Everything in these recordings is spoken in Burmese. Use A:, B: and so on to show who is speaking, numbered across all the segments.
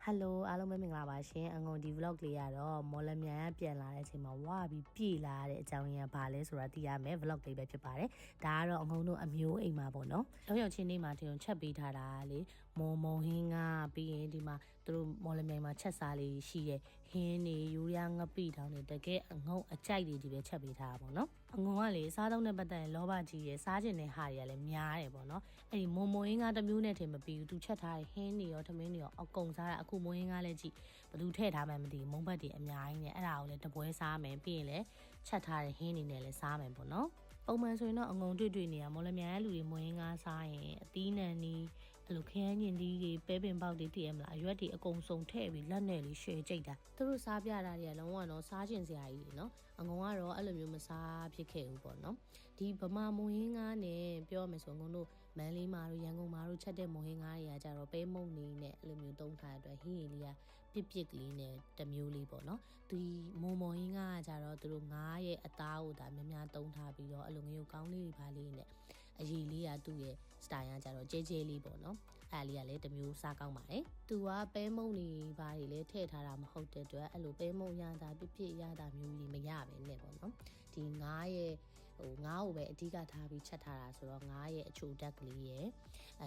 A: Hello အားလုံးပဲမင်္ဂလာပါရှင်အငုံဒီ vlog လေးကတော့မော်လမြိုင်ကပြန်လာတဲ့အချိန်မှာဝါပြီးပြေးလာတဲ့အကြောင်းရင်းကဘာလဲဆိုတာသိရမယ် vlog လေးပဲဖြစ်ပါတယ်ဒါကတော့အငုံတို့အမျိုးအိမ်မှာပေါ့နော်ရောက်ချင်းနေ့မှာတင်ချက်ပေးထားတာလေမုံဟင်းကပြီးရင်ဒီမှာသူတို့မော်လမြိုင်မှာချက်စားလေးရှိတဲ့ဟင်းနေယူရငပိတောင်းနေတကယ်အငုံအကြိုက်တွေဒီပဲချက်ပေးထားတာပေါ့နော်အငုံကလေစားသုံးတဲ့ပတ်သက်ရင်လောဘကြီးရယ်စားကျင်တဲ့ဟာတွေကလည်းများတယ်ပေါ့နော်အဲ့ဒီမုံဟင်းကတစ်မျိုးနဲ့ထင်မပြီးဘူးသူချက်ထားတဲ့ဟင်းတွေရောထမင်းတွေရောအကုန်စားတာအခုမုံဟင်းကလည်းကြည့်ဘယ်သူထည့်ထားမှမသိဘူးမုံဘက်တွေအများကြီးနဲ့အဲ့ဒါကိုလည်းတပွဲစားမယ်ပြီးရင်လည်းချက်ထားတဲ့ဟင်းတွေနဲ့လည်းစားမယ်ပေါ့နော်ပုံမှန်ဆိုရင်တော့အငုံတွေ့နေရမော်လမြိုင်ကလူတွေမွေးငါးစားရင်အသီးနှံနီးအဲ့လိုခရမ်းညင်သီးတွေပဲပင်ပေါက်တွေတည်ရမလားအရွက်တွေအကုန်စုံထည့်ပြီးလက်နဲ့လေးရှယ်ကြိတ်တာသူတို့စားပြတာတွေကလုံးဝတော့စားကျင်စရာကြီးတွေနော်အငုံကတော့အဲ့လိုမျိုးမစားဖြစ်ခဲ့ဘူးပေါ့နော်ဒီဗမာမွေးငါးနဲ့ပြောမယ်ဆိုငုံတို့မန်းလေးမာတို့ရန်ကုန်မာတို့ချက်တဲ့မွေးငါးတွေကကြတော့ပဲမုံနေနဲ့အဲ့လိုမျိုးတုံးထားတဲ့အတွက်ဟင်းရည်လေးကပြစ်ကလေးနဲ့တမျိုးလေးပေါ့နော်ဒီမုံဟင်းကကြတော့သူတို့ငါးရဲ့အသားကိုဒါများများတုံးထားပြီးတော့အဲ့လိုမျိုးကောင်းလေးတွေပါလေးနဲ့အရည်လေးကသူ့ရဲ့ style ကကြတော့ကျဲကျဲလေးပေါ့နော်အဲ့လေးကလည်းတစ်မျိုးစားကောင်းပါတယ်သူကပဲမုံနေပါတွေလည်းထည့်ထားတာမဟုတ်တဲ့အတွက်အဲ့လိုပဲမုံရတာပြစ်ရတာမျိုးကြီးမရပဲနဲ့ပေါ့နော်ဒီငါးရဲ့ငါးကိုပဲအဓိကထားပြီးချက်ထားတာဆိုတော့ငါးရဲ့အချိုဓာတ်ကလေးရဲ့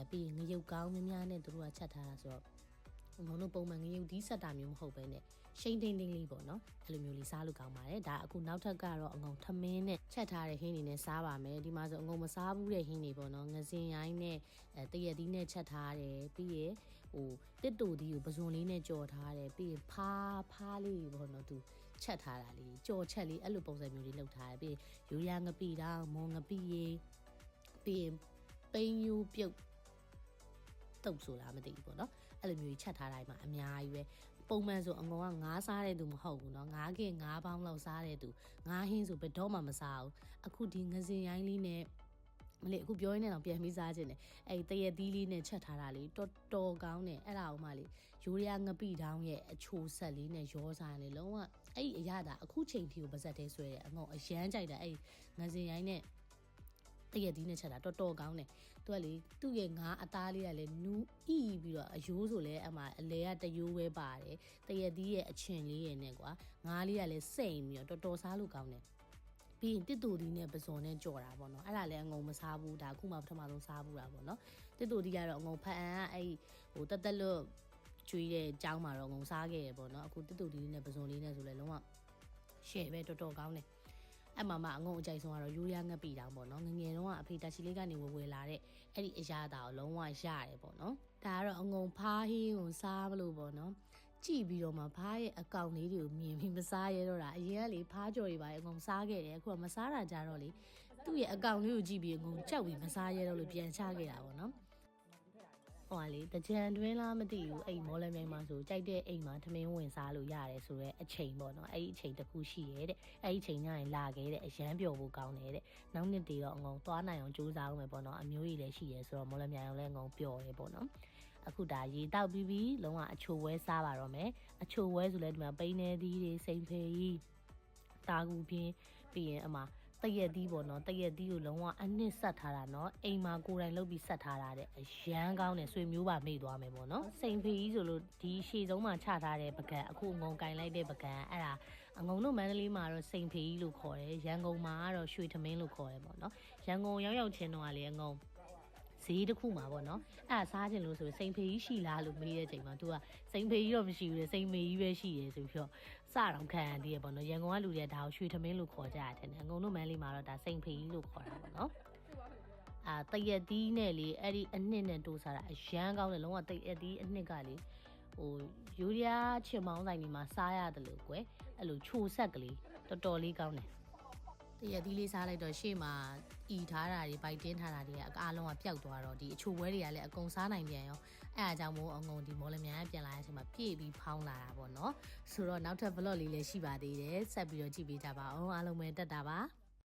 A: ပြီးငရုတ်ကောင်းများများနဲ့သူတို့ကချက်ထားတာဆိုတော့ငုံတို့ပုံမှန်ငရုတ်ဒီဆက်တာမျိုးမဟုတ်ပဲနဲ့ရှိန်တိန်တိန်လေးပေါ့နော်အဲ့လိုမျိုးလေးစားလို့ကောင်းပါတယ်ဒါအခုနောက်ထပ်ကတော့အငုံထမင်းနဲ့ချက်ထားတဲ့ဟင်းတွေနဲ့စားပါမယ်ဒီမှာဆိုအငုံမစားဘူးတဲ့ဟင်းတွေပေါ့နော်ငစင်ရိုင်းနဲ့တရက်သီးနဲ့ချက်ထားတယ်ပြီးရတစ်တူသီးကိုပဇွန်လေးနဲ့ကြော်ထားတယ်ပြီးရင်ဖားလေးပေါ့နော်သူချက်ထားတာလေးကြော်ချက်လေးအဲ့လိုပုံစံမျိုးလေးလုပ်ထားတယ်ပြီးရိုးရငပိတောင်မွန်ငပိရေပြီးရင်ပိန်ယူပြုတ်တုပ်ဆိုတာမသိဘူးပေါ့နော်အဲ့လိုမျိုးချက်ထားတိုင်းမှာအများကြီးပဲပုံမှန်ဆိုအငုံကငါးစားတဲ့သူမဟုတ်ဘူးเนาะငါးကင်ငါးပေါင်းလောက်စားတဲ့သူငါးဟင်းဆိုဘယ်တော့မှမစားဘူးအခုဒီငစင်ရိုင်းလေးနဲ့မလေးအခုပြောရင်းနဲ့တော့ပြန်ပြီးစားခြင်းတယ်အဲ့တရက်သီးလေးနဲ့ချက်ထားတာလေးတော်ကောင်းတယ်အဲ့ဒါအောင်မှလေရိုးရငပိတောင်းရဲ့အချိုဆက်လေးနဲ့ရောစားတယ်လုံးဝအဲ့ဒီအရသာအခုချိန်ထိကိုပါဇက်သေးဆွဲတယ်အငုံအရမ်းကြိုက်တာအဲ့ငစင်ရိုင်းနဲ့တရက်သီးနဲ့ချက်တာတော်ကောင်းတယ်သူကလေသူ့ရဲ့ငါးအသားလေးကလည်းနူးဤပြီးတော့အယိုးဆိုလဲအမှအလဲကတယိုးပဲပါတယ်တရက်သီးရဲ့အချင်လေးရဲ့နဲ့ကွာငါးလေးကလည်းစိမ့်ပြီးတော့တော်စားလို့ကောင်းတယ်ပြီးရင်တစ်တူသီးနဲ့ပဇွန်နဲ့ကြော်တာပေါ့နော်အဲ့ဒါလည်းအငုံမစားဘူးဒါအခုမှပထမဆုံးစားဘူးတာပေါ့နော်တစ်တူသီးကတော့အငုံဖတ်အန်ကအဲ့တက်လွတ်ကျွေးတဲ့ကြောင်းမှာတော့အငုံစားခဲ့ရပေါ့နော်အခုတစ်တူသီးနဲ့ပဇွန်လေးနဲ့ဆိုလဲလုံးဝရှယ်ပဲတော်ကောင်းတယ်အမအငုံအကြိုက်ဆုံးကတော့ယူရငပိတောင်ပေါ့နော်ငငယ်တုန်းကအဖေတက်ချီလေးကနေဝယ်လာတဲ့အဲ့ဒီအရာတာကိုလုံးဝရတယ်ပေါ့နော်ဒါကတော့အငုံဖားဟင်းကိုစားမလို့ပေါ့နော်ကြည့်ပြီးတော့မှဖားရဲ့အကောင်လေးတွေကိုမြင်ပြီးမစားရတော့တာအရင်ကလေဖားကြော်တွေပါအငုံစားခဲ့တယ်အခုကမစားတာကြတော့လေသူ့ရဲ့အကောင်လေးကိုကြည့်ပြီးအငုံကြောက်ပြီးမစားရတော့လို့ပြန်ချခဲ့တာပေါ့နော်ဟိုကလေတကြံတွင်းလားမသိဘူးအဲ့မော်လမြိုင်မှာဆိုကြိုက်တဲ့အိမ်မှာထမင်းဝင်စားလို့ရတယ်ဆိုတော့အချိန်ပေါ့နော်အဲ့ဒီအချိန်တစ်ခုရှိရဲတဲ့အဲ့ဒီအချိန်ညရင်လာခဲ့တဲ့အရန်ပျော်ဖို့ကောင်းတယ်တဲ့နောက်နှစ်တည်းတော့အငုံသွားနိုင်အောင်ကြိုးစားအောင်ပဲပေါ့နော်အမျိုးကြီးလည်းရှိရဲဆိုတော့မော်လမြိုင်အောင်လည်းအငုံပျော်တယ်ပေါ့နော်အခုဒါရေတောက်ပြီးလုံးဝအချိုဝဲစားပါတော့မယ်အချိုဝဲဆိုလဲဒီမှာပိန်းနေသီးတွေစိန်ဖေးကြီးတာကူပြင်းပြီးရင်အမတရက်သီးပေါ့နော်တရက်သီးကိုလုံးဝအနှစ်ဆက်ထားတာနော်အိမ်မှာကိုယ်တိုင်လုပ်ပြီးဆက်ထားတာတဲ့အရန်ကောင်းတယ်ဆွေမျိုးပါမေ့သွားမယ်ပေါ့နော်စိန်ဖေးကြီးဆိုလို့ဒီရှေ့ဆုံးမှာချထားတဲ့ပကံအခုငုံကင်လိုက်တဲ့ပကံအဲ့ဒါအငုံတို့မန္တလေးမှာတော့စိန်ဖေးကြီးလို့ခေါ်တယ်ရန်ကုန်မှာကတော့ရွှေထမင်းလို့ခေါ်တယ်ပေါ့နော်ရန်ကုန်ရောက်ချင်းတော့လေအငုံဈေးတစ်ခုမှာပေါ့နော်အဲ့ဒါစားချင်လို့ဆိုစိန်ဖေးကြီးရှိလားလို့မေးတဲ့ချိန်မှာ तू ကစိန်ဖေးကြီးတော့မရှိဘူးလေစိန်မေးကြီးပဲရှိတယ်ဆိုပြီးတော့စတော့ခံရသေးရပေါ့နော်ရန်ကုန်ကလူတွေကဒါကိုရွှေထမင်းလို့ခေါ်ကြတယ်အငုံတို့မန်းလေးမှာတော့ဒါစိန်ဖေးကြီးလို့ခေါ်တာပေါ့နော်တရက်သီးနဲ့လေအဲ့ဒီအနှစ်နဲ့တိုးစားတာအရန်ကောင်းတယ်လုံးဝတရက်သီးအနှစ်ကလေယူရီးယားချင်မောင်းဆိုင်ဒီမှာစားရတယ်လို့ကွယ်အဲ့လိုချိုဆက်ကလေးတော်လေးကောင်းတယ်တရက်သီးလေးစားလိုက်တော့ရှေ့မှာဤထားတာတွေဗိုက်တင်းထားတာတွေကအအားလုံးကပျောက်သွားတော့ဒီအချိုဝဲတွေကလည်းအကုန်စားနိုင်ပြန်ရောအဲ့အားကြောင့်မို့အငုံဒီမော်လမြိုင်ပြန်လာတဲ့အချိန်မှာပြည့်ပြီးဖောင်းလာတာပေါ့နော်ဆိုတော့နောက်ထပ် vlog လေးလည်းရှိပါသေးတယ်ဆက်ပြီးတော့ကြည့်ပေးကြပါအောင်အားလုံးပဲတက်တာပါ